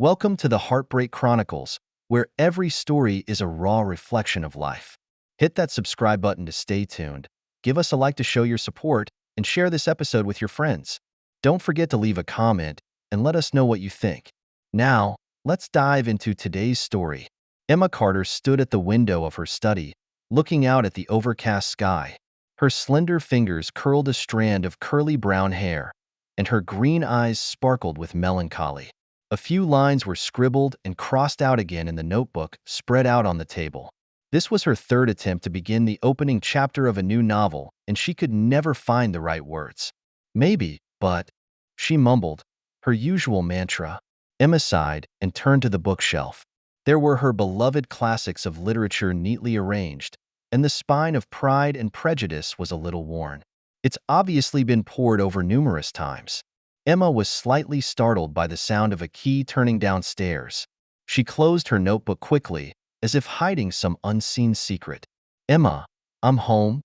Welcome to the Heartbreak Chronicles, where every story is a raw reflection of life. Hit that subscribe button to stay tuned, give us a like to show your support, and share this episode with your friends. Don't forget to leave a comment and let us know what you think. Now, let's dive into today's story. Emma Carter stood at the window of her study, looking out at the overcast sky. Her slender fingers curled a strand of curly brown hair, and her green eyes sparkled with melancholy. A few lines were scribbled and crossed out again in the notebook spread out on the table. This was her third attempt to begin the opening chapter of a new novel, and she could never find the right words. Maybe, but, she mumbled, her usual mantra. Emma sighed and turned to the bookshelf. There were her beloved classics of literature neatly arranged, and the spine of Pride and Prejudice was a little worn. It's obviously been pored over numerous times. Emma was slightly startled by the sound of a key turning downstairs. She closed her notebook quickly, as if hiding some unseen secret. "Emma, I'm home."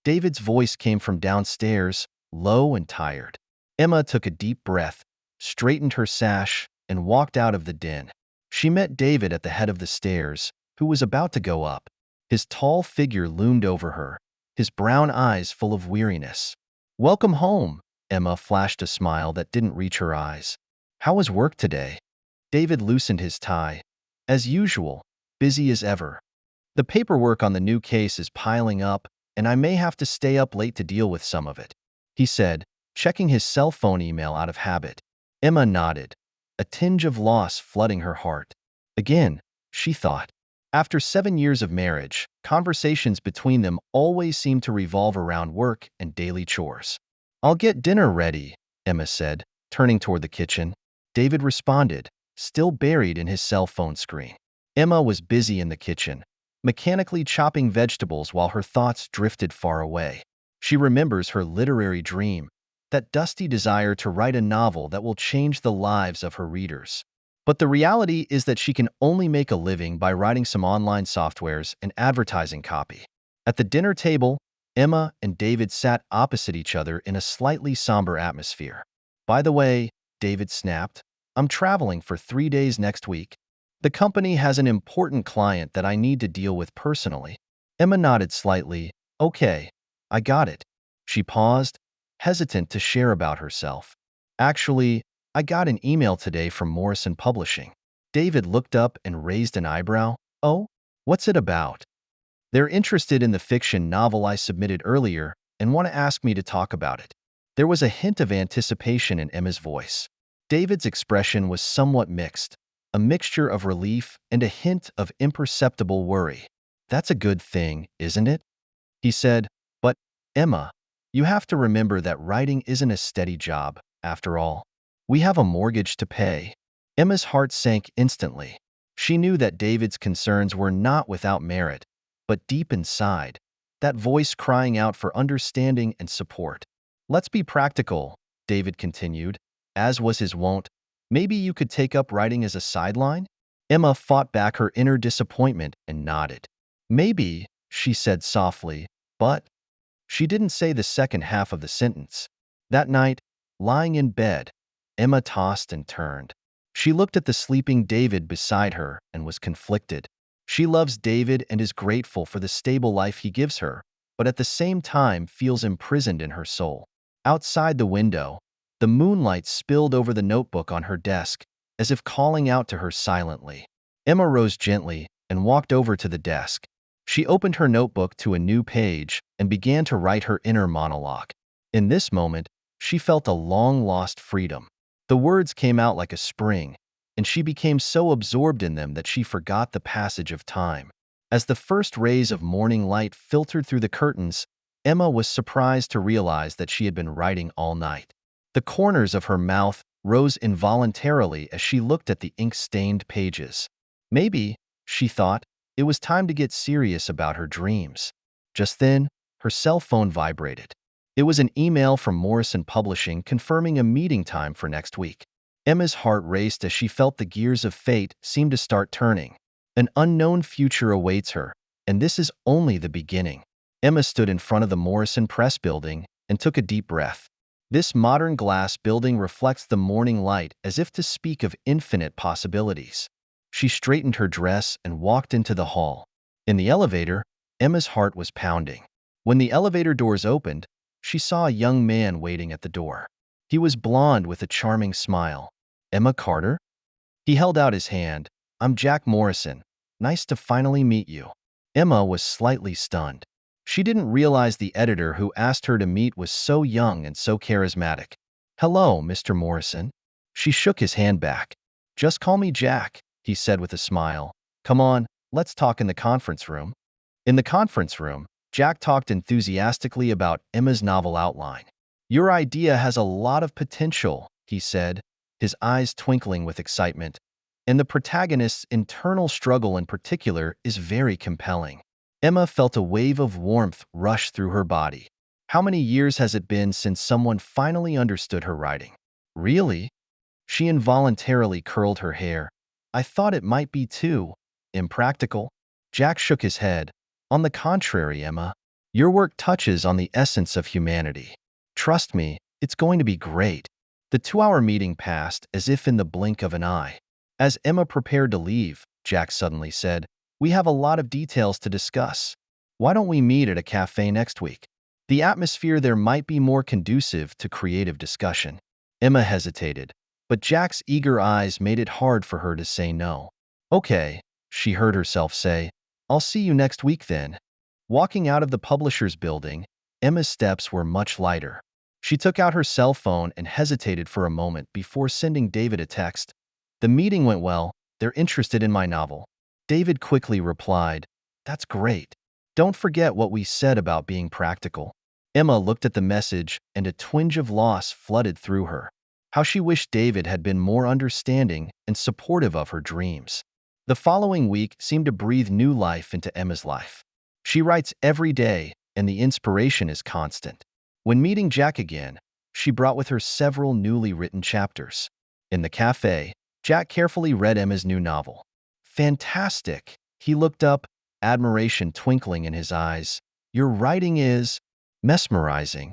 David's voice came from downstairs, low and tired. Emma took a deep breath, straightened her sash, and walked out of the den. She met David at the head of the stairs, who was about to go up. His tall figure loomed over her, his brown eyes full of weariness. "Welcome home." Emma flashed a smile that didn't reach her eyes. "How was work today?" David loosened his tie. "As usual, busy as ever. The paperwork on the new case is piling up, and I may have to stay up late to deal with some of it," he said, checking his cell phone email out of habit. Emma nodded, a tinge of loss flooding her heart. Again, she thought. After 7 years of marriage, conversations between them always seemed to revolve around work and daily chores. "I'll get dinner ready," Emma said, turning toward the kitchen. David responded, still buried in his cell phone screen. Emma was busy in the kitchen, mechanically chopping vegetables while her thoughts drifted far away. She remembers her literary dream, that dusty desire to write a novel that will change the lives of her readers. But the reality is that she can only make a living by writing some online softwares and advertising copy. At the dinner table, Emma and David sat opposite each other in a slightly somber atmosphere. "By the way," David snapped, "I'm traveling for 3 days next week. The company has an important client that I need to deal with personally." Emma nodded slightly. "Okay, I got it." She paused, hesitant to share about herself. "Actually, I got an email today from Morrison Publishing." David looked up and raised an eyebrow. "Oh? What's it about?" "They're interested in the fiction novel I submitted earlier and want to ask me to talk about it." There was a hint of anticipation in Emma's voice. David's expression was somewhat mixed, a mixture of relief and a hint of imperceptible worry. "That's a good thing, isn't it?" he said. "But, Emma, you have to remember that writing isn't a steady job, after all. We have a mortgage to pay." Emma's heart sank instantly. She knew that David's concerns were not without merit, but deep inside, that voice crying out for understanding and support. "Let's be practical," David continued, as was his wont. "Maybe you could take up writing as a sideline?" Emma fought back her inner disappointment and nodded. "Maybe," she said softly, "but..." She didn't say the second half of the sentence. That night, lying in bed, Emma tossed and turned. She looked at the sleeping David beside her and was conflicted. She loves David and is grateful for the stable life he gives her, but at the same time feels imprisoned in her soul. Outside the window, the moonlight spilled over the notebook on her desk, as if calling out to her silently. Emma rose gently and walked over to the desk. She opened her notebook to a new page and began to write her inner monologue. In this moment, she felt a long-lost freedom. The words came out like a spring, and she became so absorbed in them that she forgot the passage of time. As the first rays of morning light filtered through the curtains, Emma was surprised to realize that she had been writing all night. The corners of her mouth rose involuntarily as she looked at the ink-stained pages. Maybe, she thought, it was time to get serious about her dreams. Just then, her cell phone vibrated. It was an email from Morrison Publishing confirming a meeting time for next week. Emma's heart raced as she felt the gears of fate seem to start turning. An unknown future awaits her, and this is only the beginning. Emma stood in front of the Morrison Press building and took a deep breath. This modern glass building reflects the morning light as if to speak of infinite possibilities. She straightened her dress and walked into the hall. In the elevator, Emma's heart was pounding. When the elevator doors opened, she saw a young man waiting at the door. He was blonde with a charming smile. "Emma Carter?" He held out his hand. "I'm Jack Morrison. Nice to finally meet you." Emma was slightly stunned. She didn't realize the editor who asked her to meet was so young and so charismatic. "Hello, Mr. Morrison." She shook his hand back. "Just call me Jack," he said with a smile. "Come on, let's talk in the conference room." In the conference room, Jack talked enthusiastically about Emma's novel outline. "Your idea has a lot of potential," he said, his eyes twinkling with excitement. "And the protagonist's internal struggle in particular is very compelling." Emma felt a wave of warmth rush through her body. How many years has it been since someone finally understood her writing? Really? She involuntarily curled her hair. "I thought it might be too impractical." Jack shook his head. "On the contrary, Emma, your work touches on the essence of humanity. Trust me, it's going to be great." The 2-hour meeting passed as if in the blink of an eye. As Emma prepared to leave, Jack suddenly said, "We have a lot of details to discuss. Why don't we meet at a cafe next week? The atmosphere there might be more conducive to creative discussion." Emma hesitated, but Jack's eager eyes made it hard for her to say no. "Okay," she heard herself say. "I'll see you next week then." Walking out of the publisher's building, Emma's steps were much lighter. She took out her cell phone and hesitated for a moment before sending David a text. "The meeting went well. They're interested in my novel." David quickly replied, "That's great. Don't forget what we said about being practical." Emma looked at the message and a twinge of loss flooded through her. How she wished David had been more understanding and supportive of her dreams. The following week seemed to breathe new life into Emma's life. She writes every day, and the inspiration is constant. When meeting Jack again, she brought with her several newly written chapters. In the cafe, Jack carefully read Emma's new novel. "Fantastic!" He looked up, admiration twinkling in his eyes. "Your writing is mesmerizing."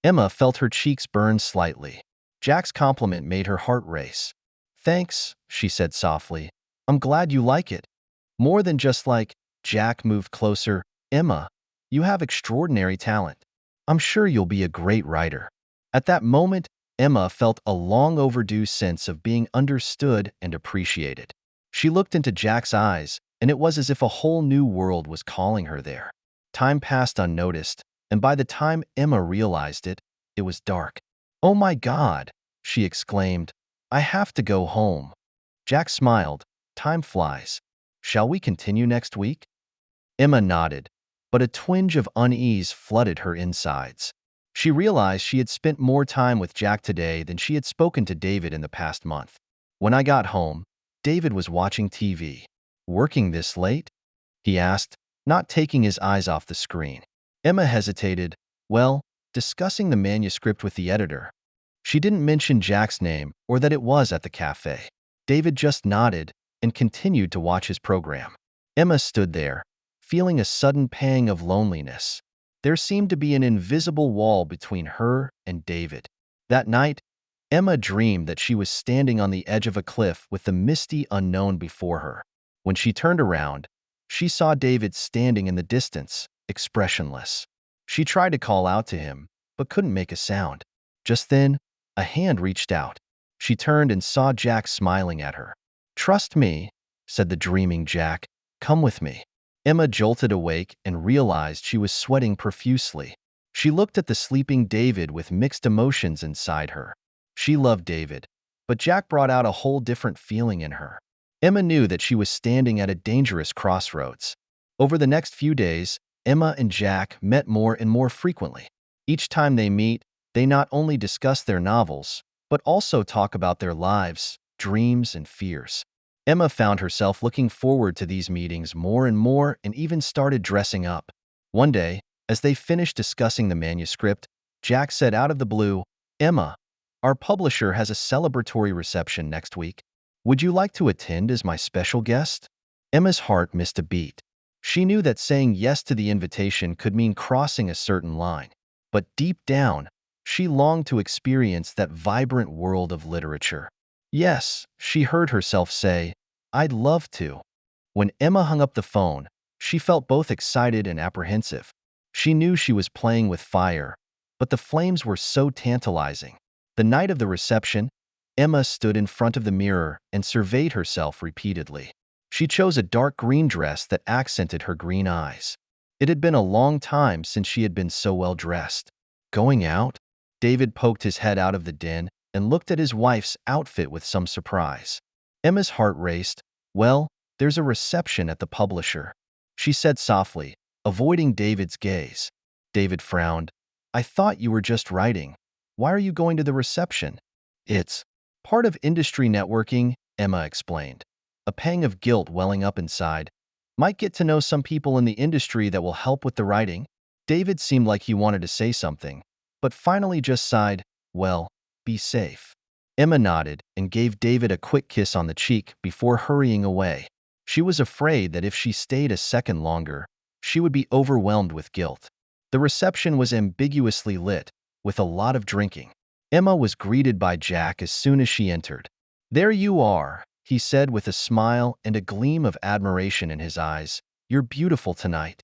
Emma felt her cheeks burn slightly. Jack's compliment made her heart race. "Thanks," she said softly. "I'm glad you like it." "More than just like." Jack moved closer. "Emma, you have extraordinary talent. I'm sure you'll be a great writer." At that moment, Emma felt a long overdue sense of being understood and appreciated. She looked into Jack's eyes, and it was as if a whole new world was calling her there. Time passed unnoticed, and by the time Emma realized it, it was dark. "Oh my God," she exclaimed. "I have to go home." Jack smiled. "Time flies. Shall we continue next week?" Emma nodded, but a twinge of unease flooded her insides. She realized she had spent more time with Jack today than she had spoken to David in the past month. "When I got home, David was watching TV. "Working this late?" he asked, not taking his eyes off the screen. Emma hesitated. "Well, discussing the manuscript with the editor." She didn't mention Jack's name or that it was at the cafe. David just nodded and continued to watch his program. Emma stood there, feeling a sudden pang of loneliness. There seemed to be an invisible wall between her and David. That night, Emma dreamed that she was standing on the edge of a cliff with the misty unknown before her. When she turned around, she saw David standing in the distance, expressionless. She tried to call out to him, but couldn't make a sound. Just then, a hand reached out. She turned and saw Jack smiling at her. "Trust me," said the dreaming Jack. "Come with me." Emma jolted awake and realized she was sweating profusely. She looked at the sleeping David with mixed emotions inside her. She loved David, but Jack brought out a whole different feeling in her. Emma knew that she was standing at a dangerous crossroads. Over the next few days, Emma and Jack met more and more frequently. Each time they meet, they not only discuss their novels, but also talk about their lives, dreams, and fears. Emma found herself looking forward to these meetings more and more and even started dressing up. One day, as they finished discussing the manuscript, Jack said out of the blue, "Emma, our publisher has a celebratory reception next week. Would you like to attend as my special guest?" Emma's heart missed a beat. She knew that saying yes to the invitation could mean crossing a certain line. But deep down, She longed to experience that vibrant world of literature. Yes, she heard herself say, I'd love to. When Emma hung up the phone, she felt both excited and apprehensive. She knew she was playing with fire, but the flames were so tantalizing. The night of the reception, Emma stood in front of the mirror and surveyed herself repeatedly. She chose a dark green dress that accented her green eyes. It had been a long time since she had been so well dressed. Going out? David poked his head out of the den and looked at his wife's outfit with some surprise. Emma's heart raced. Well, there's a reception at the publisher, she said softly, avoiding David's gaze. David frowned. I thought you were just writing. Why are you going to the reception? It's part of industry networking, Emma explained, a pang of guilt welling up inside. Might get to know some people in the industry that will help with the writing. David seemed like he wanted to say something, but finally just sighed, well, be safe. Emma nodded and gave David a quick kiss on the cheek before hurrying away. She was afraid that if she stayed a second longer, she would be overwhelmed with guilt. The reception was ambiguously lit, with a lot of drinking. Emma was greeted by Jack as soon as she entered. There you are, he said with a smile and a gleam of admiration in his eyes. You're beautiful tonight.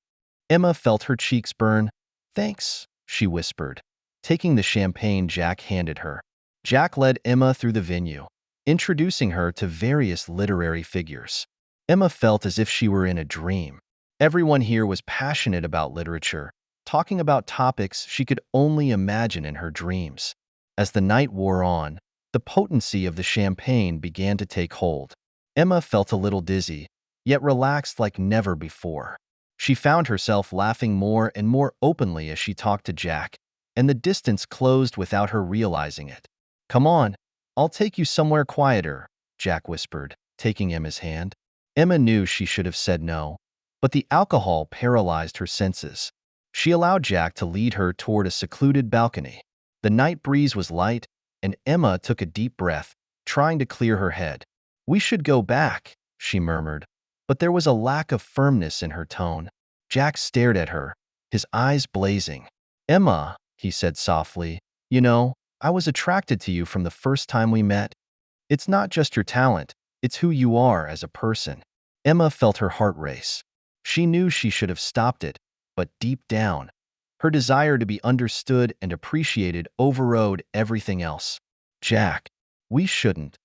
Emma felt her cheeks burn. Thanks, she whispered, taking the champagne Jack handed her. Jack led Emma through the venue, introducing her to various literary figures. Emma felt as if she were in a dream. Everyone here was passionate about literature, talking about topics she could only imagine in her dreams. As the night wore on, the potency of the champagne began to take hold. Emma felt a little dizzy, yet relaxed like never before. She found herself laughing more and more openly as she talked to Jack, and the distance closed without her realizing it. Come on, I'll take you somewhere quieter, Jack whispered, taking Emma's hand. Emma knew she should have said no, but the alcohol paralyzed her senses. She allowed Jack to lead her toward a secluded balcony. The night breeze was light, and Emma took a deep breath, trying to clear her head. We should go back, she murmured, but there was a lack of firmness in her tone. Jack stared at her, his eyes blazing. Emma, he said softly, you know, I was attracted to you from the first time we met. It's not just your talent, it's who you are as a person. Emma felt her heart race. She knew she should have stopped it, but deep down, her desire to be understood and appreciated overrode everything else. Jack, we shouldn't.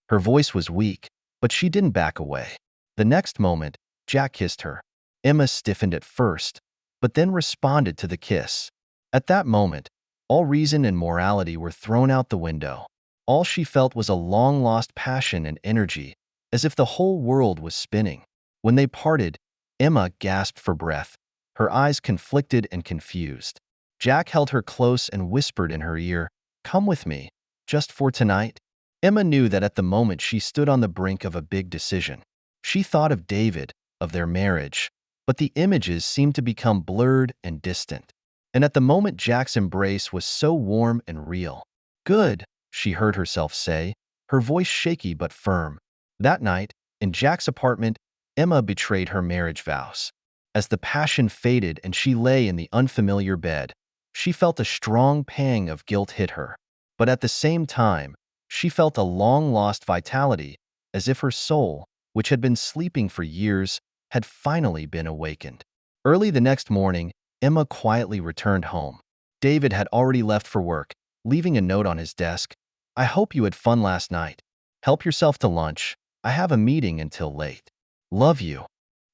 Her voice was weak, but she didn't back away. The next moment, Jack kissed her. Emma stiffened at first, but then responded to the kiss. At that moment, all reason and morality were thrown out the window. All she felt was a long-lost passion and energy, as if the whole world was spinning. When they parted, Emma gasped for breath, her eyes conflicted and confused. Jack held her close and whispered in her ear, "Come with me, just for tonight." Emma knew that at the moment she stood on the brink of a big decision. She thought of David, of their marriage, but the images seemed to become blurred and distant. And at the moment Jack's embrace was so warm and real. Good, she heard herself say, her voice shaky but firm. That night, in Jack's apartment, Emma betrayed her marriage vows. As the passion faded and she lay in the unfamiliar bed, she felt a strong pang of guilt hit her. But at the same time, she felt a long-lost vitality, as if her soul, which had been sleeping for years, had finally been awakened. Early the next morning, Emma quietly returned home. David had already left for work, leaving a note on his desk. I hope you had fun last night. Help yourself to lunch. I have a meeting until late. Love you.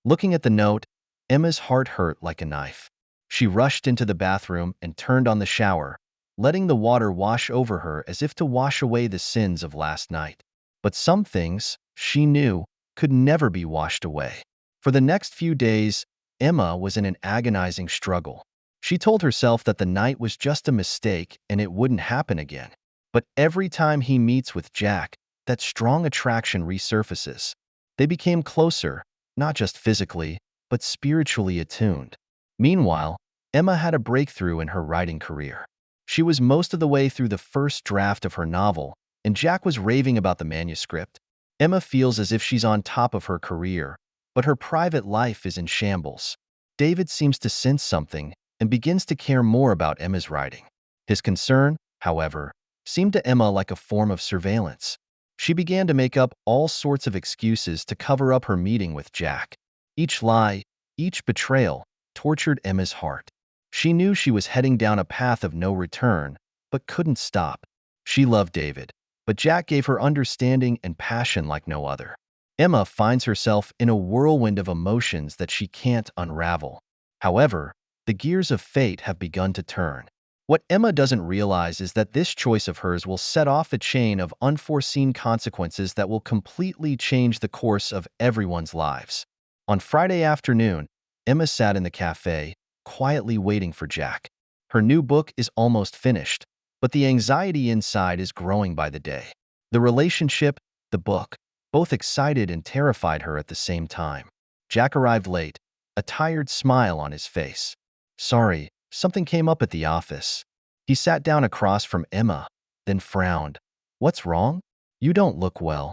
Looking at the note, Emma's heart hurt like a knife. She rushed into the bathroom and turned on the shower, letting the water wash over her as if to wash away the sins of last night. But some things, she knew, could never be washed away. For the next few days, Emma was in an agonizing struggle. She told herself that the night was just a mistake and it wouldn't happen again. But every time he meets with Jack, that strong attraction resurfaces. They became closer, not just physically, but spiritually attuned. Meanwhile, Emma had a breakthrough in her writing career. She was most of the way through the first draft of her novel, and Jack was raving about the manuscript. Emma feels as if she's on top of her career, but her private life is in shambles. David seems to sense something and begins to care more about Emma's writing. His concern, however, seemed to Emma like a form of surveillance. She began to make up all sorts of excuses to cover up her meeting with Jack. Each lie, each betrayal, tortured Emma's heart. She knew she was heading down a path of no return, but couldn't stop. She loved David, but Jack gave her understanding and passion like no other. Emma finds herself in a whirlwind of emotions that she can't unravel. However, the gears of fate have begun to turn. What Emma doesn't realize is that this choice of hers will set off a chain of unforeseen consequences that will completely change the course of everyone's lives. On Friday afternoon, Emma sat in the cafe, quietly waiting for Jack. Her new book is almost finished, but the anxiety inside is growing by the day. The relationship, the book, both excited and terrified her at the same time. Jack arrived late, a tired smile on his face. "Sorry, something came up at the office." He sat down across from Emma, then frowned. "What's wrong? You don't look well."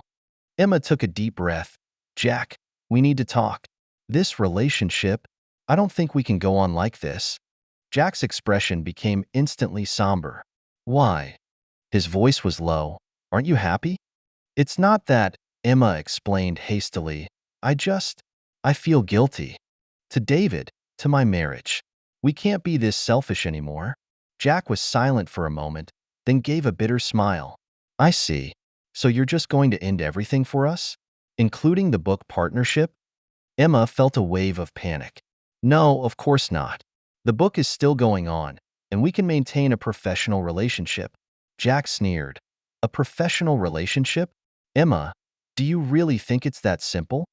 Emma took a deep breath. "Jack, we need to talk. This relationship, I don't think we can go on like this." Jack's expression became instantly somber. "Why?" His voice was low. "Aren't you happy?" "It's not that," Emma explained hastily. I feel guilty. To David, to my marriage. We can't be this selfish anymore." Jack was silent for a moment, then gave a bitter smile. "I see. So you're just going to end everything for us? Including the book partnership?" Emma felt a wave of panic. "No, of course not. The book is still going on, and we can maintain a professional relationship." Jack sneered. "A professional relationship? Emma, do you really think it's that simple?"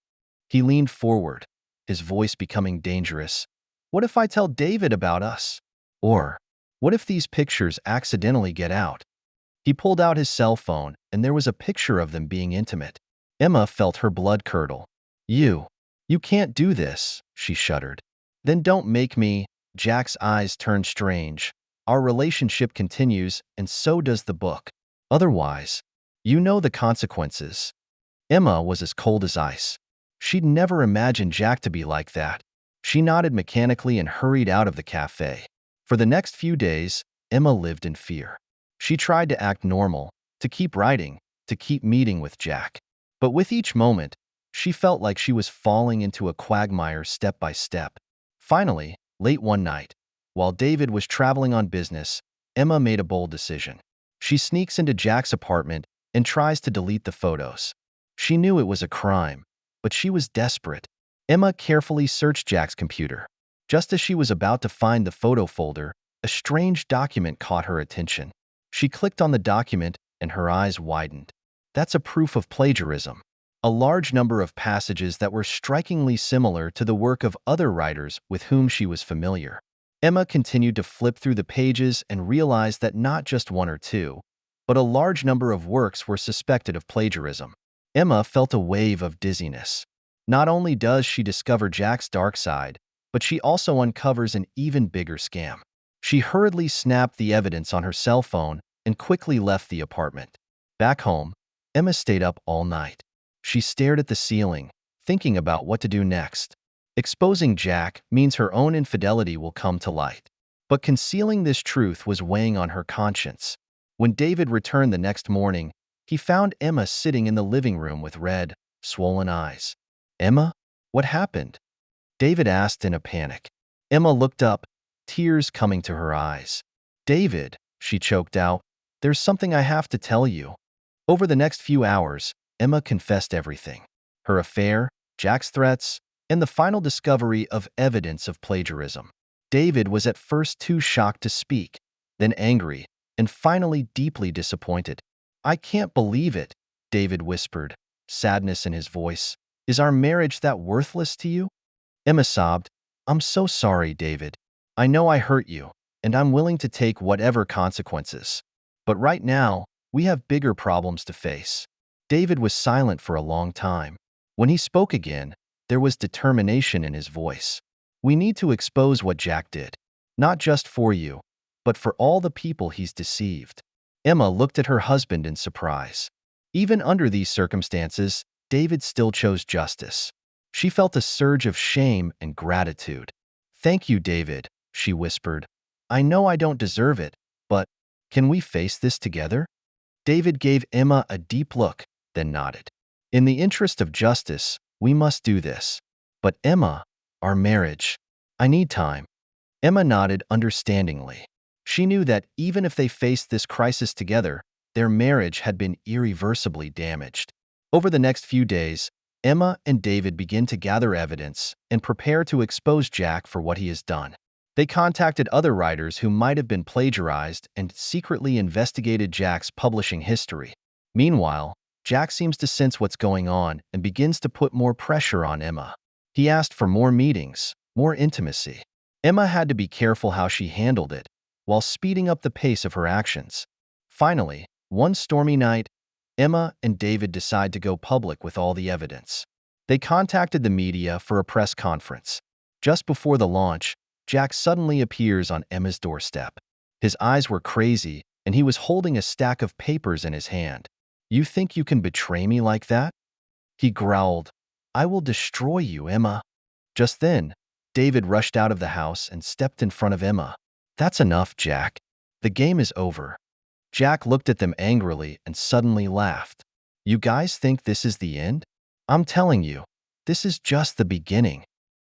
He leaned forward, his voice becoming dangerous. "What if I tell David about us? Or, what if these pictures accidentally get out?" He pulled out his cell phone, and there was a picture of them being intimate. Emma felt her blood curdle. You can't do this," she shuddered. "Then don't make me." Jack's eyes turned strange. "Our relationship continues, and so does the book. Otherwise, you know the consequences." Emma was as cold as ice. She'd never imagined Jack to be like that. She nodded mechanically and hurried out of the cafe. For the next few days, Emma lived in fear. She tried to act normal, to keep writing, to keep meeting with Jack. But with each moment, she felt like she was falling into a quagmire step by step. Finally, late one night, while David was traveling on business, Emma made a bold decision. She sneaks into Jack's apartment and tries to delete the photos. She knew it was a crime, but she was desperate. Emma carefully searched Jack's computer. Just as she was about to find the photo folder, a strange document caught her attention. She clicked on the document and her eyes widened. That's a proof of plagiarism. A large number of passages that were strikingly similar to the work of other writers with whom she was familiar. Emma continued to flip through the pages and realized that not just one or two, but a large number of works were suspected of plagiarism. Emma felt a wave of dizziness. Not only does she discover Jack's dark side, but she also uncovers an even bigger scam. She hurriedly snapped the evidence on her cell phone and quickly left the apartment. Back home, Emma stayed up all night. She stared at the ceiling, thinking about what to do next. Exposing Jack means her own infidelity will come to light. But concealing this truth was weighing on her conscience. When David returned the next morning, he found Emma sitting in the living room with red, swollen eyes. "Emma, what happened?" David asked in a panic. Emma looked up, tears coming to her eyes. "David," she choked out, "there's something I have to tell you." Over the next few hours, Emma confessed everything. Her affair, Jack's threats, and the final discovery of evidence of plagiarism. David was at first too shocked to speak, then angry, and finally deeply disappointed. "I can't believe it," David whispered, sadness in his voice. "Is our marriage that worthless to you?" Emma sobbed. "I'm so sorry, David. I know I hurt you, and I'm willing to take whatever consequences. But right now, we have bigger problems to face." David was silent for a long time. When he spoke again, there was determination in his voice. "We need to expose what Jack did, not just for you, but for all the people he's deceived." Emma looked at her husband in surprise. Even under these circumstances, David still chose justice. She felt a surge of shame and gratitude. "Thank you, David," she whispered. "I know I don't deserve it, but Can we face this together? David gave Emma a deep look, then nodded. In the interest of justice, we must do this. But Emma, our marriage, I need time. Emma nodded understandingly. She knew that even if they faced this crisis together, their marriage had been irreversibly damaged. Over the next few days, Emma and David begin to gather evidence and prepare to expose Jack for what he has done. They contacted other writers who might have been plagiarized and secretly investigated Jack's publishing history. Meanwhile, Jack seems to sense what's going on and begins to put more pressure on Emma. He asked for more meetings, more intimacy. Emma had to be careful how she handled it, while speeding up the pace of her actions. Finally, one stormy night, Emma and David decide to go public with all the evidence. They contacted the media for a press conference. Just before the launch, Jack suddenly appears on Emma's doorstep. His eyes were crazy, and he was holding a stack of papers in his hand. "You think you can betray me like that?" He growled. "I will destroy you, Emma." Just then, David rushed out of the house and stepped in front of Emma. "That's enough, Jack. The game is over." Jack looked at them angrily and suddenly laughed. "You guys think this is the end? I'm telling you, this is just the beginning."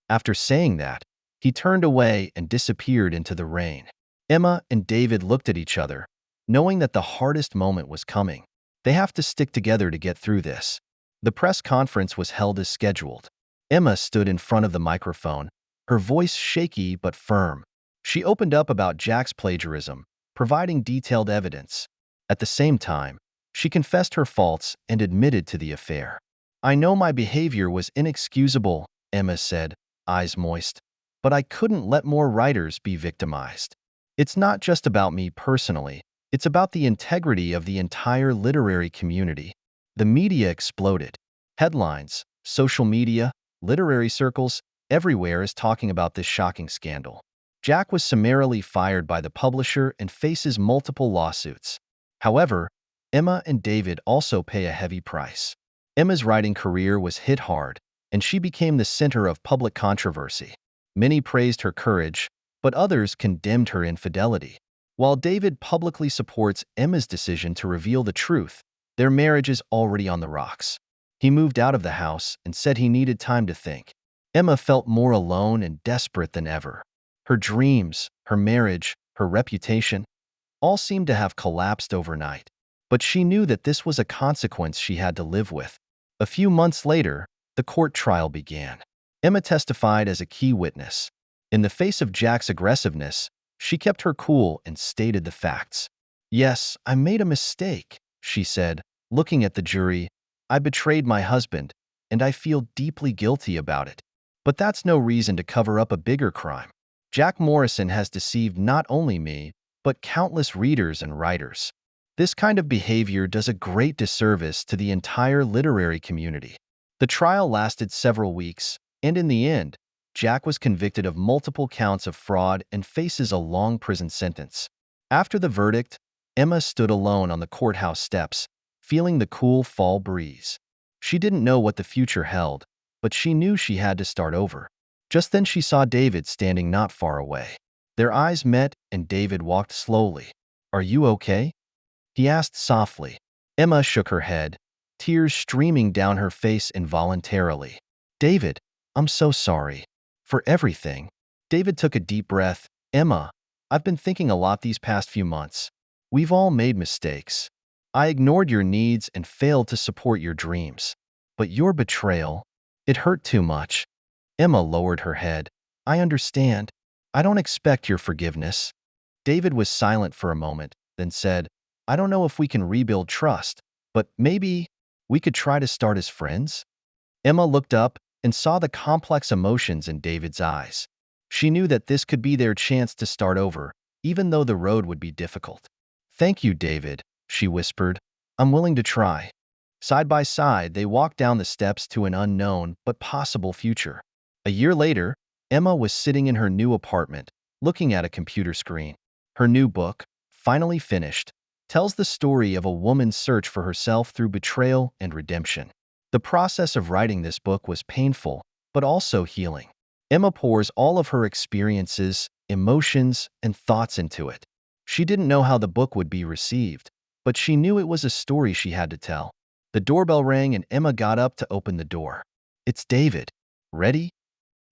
After saying that, he turned away and disappeared into the rain. Emma and David looked at each other, knowing that the hardest moment was coming. They have to stick together to get through this. The press conference was held as scheduled. Emma stood in front of the microphone, her voice shaky but firm. She opened up about Jack's plagiarism, providing detailed evidence. At the same time, she confessed her faults and admitted to the affair. "I know my behavior was inexcusable," Emma said, eyes moist, "but I couldn't let more writers be victimized. It's not just about me personally, it's about the integrity of the entire literary community." The media exploded. Headlines, social media, literary circles, everywhere is talking about this shocking scandal. Jack was summarily fired by the publisher and faces multiple lawsuits. However, Emma and David also pay a heavy price. Emma's writing career was hit hard, and she became the center of public controversy. Many praised her courage, but others condemned her infidelity. While David publicly supports Emma's decision to reveal the truth, their marriage is already on the rocks. He moved out of the house and said he needed time to think. Emma felt more alone and desperate than ever. Her dreams, her marriage, her reputation, all seemed to have collapsed overnight. But she knew that this was a consequence she had to live with. A few months later, the court trial began. Emma testified as a key witness. In the face of Jack's aggressiveness, she kept her cool and stated the facts. "Yes, I made a mistake," she said, looking at the jury. "I betrayed my husband, and I feel deeply guilty about it. But that's no reason to cover up a bigger crime. Jack Morrison has deceived not only me, but countless readers and writers. This kind of behavior does a great disservice to the entire literary community." The trial lasted several weeks, and in the end, Jack was convicted of multiple counts of fraud and faces a long prison sentence. After the verdict, Emma stood alone on the courthouse steps, feeling the cool fall breeze. She didn't know what the future held, but she knew she had to start over. Just then she saw David standing not far away. Their eyes met, and David walked slowly. "Are you okay?" he asked softly. Emma shook her head, tears streaming down her face involuntarily. "David, I'm so sorry. For everything." David took a deep breath. "Emma, I've been thinking a lot these past few months. We've all made mistakes. I ignored your needs and failed to support your dreams. But your betrayal, it hurt too much." Emma lowered her head. "I understand. I don't expect your forgiveness." David was silent for a moment, then said, "I don't know if we can rebuild trust, but maybe we could try to start as friends?" Emma looked up and saw the complex emotions in David's eyes. She knew that this could be their chance to start over, even though the road would be difficult. "Thank you, David," she whispered. "I'm willing to try." Side by side, they walked down the steps to an unknown but possible future. A year later, Emma was sitting in her new apartment, looking at a computer screen. Her new book, finally finished, tells the story of a woman's search for herself through betrayal and redemption. The process of writing this book was painful, but also healing. Emma pours all of her experiences, emotions, and thoughts into it. She didn't know how the book would be received, but she knew it was a story she had to tell. The doorbell rang and Emma got up to open the door. "It's David. Ready?"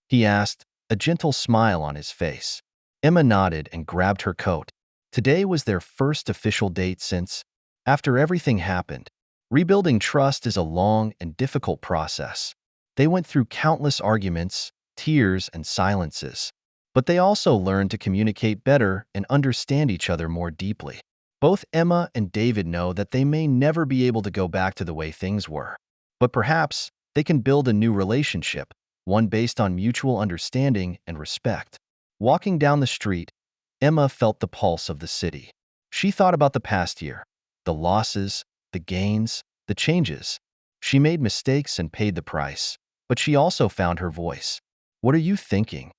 he asked, a gentle smile on his face. Emma nodded and grabbed her coat. Today was their first official date since, after everything happened. Rebuilding trust is a long and difficult process. They went through countless arguments, tears, and silences. But they also learned to communicate better and understand each other more deeply. Both Emma and David know that they may never be able to go back to the way things were. But perhaps they can build a new relationship, one based on mutual understanding and respect. Walking down the street, Emma felt the pulse of the city. She thought about the past year, the losses, the gains, the changes. She made mistakes and paid the price, but she also found her voice. "What are you thinking?"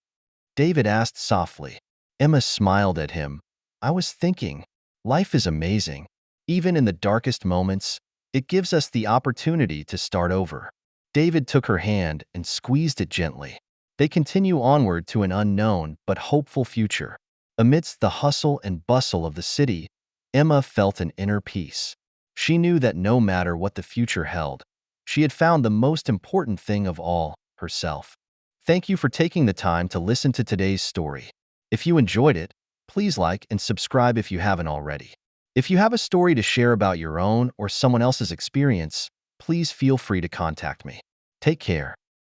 David asked softly. Emma smiled at him. "I was thinking, life is amazing. Even in the darkest moments, it gives us the opportunity to start over." David took her hand and squeezed it gently. They continue onward to an unknown but hopeful future. Amidst the hustle and bustle of the city, Emma felt an inner peace. She knew that no matter what the future held, she had found the most important thing of all, herself. Thank you for taking the time to listen to today's story. If you enjoyed it, please like and subscribe if you haven't already. If you have a story to share about your own or someone else's experience, please feel free to contact me. Take care.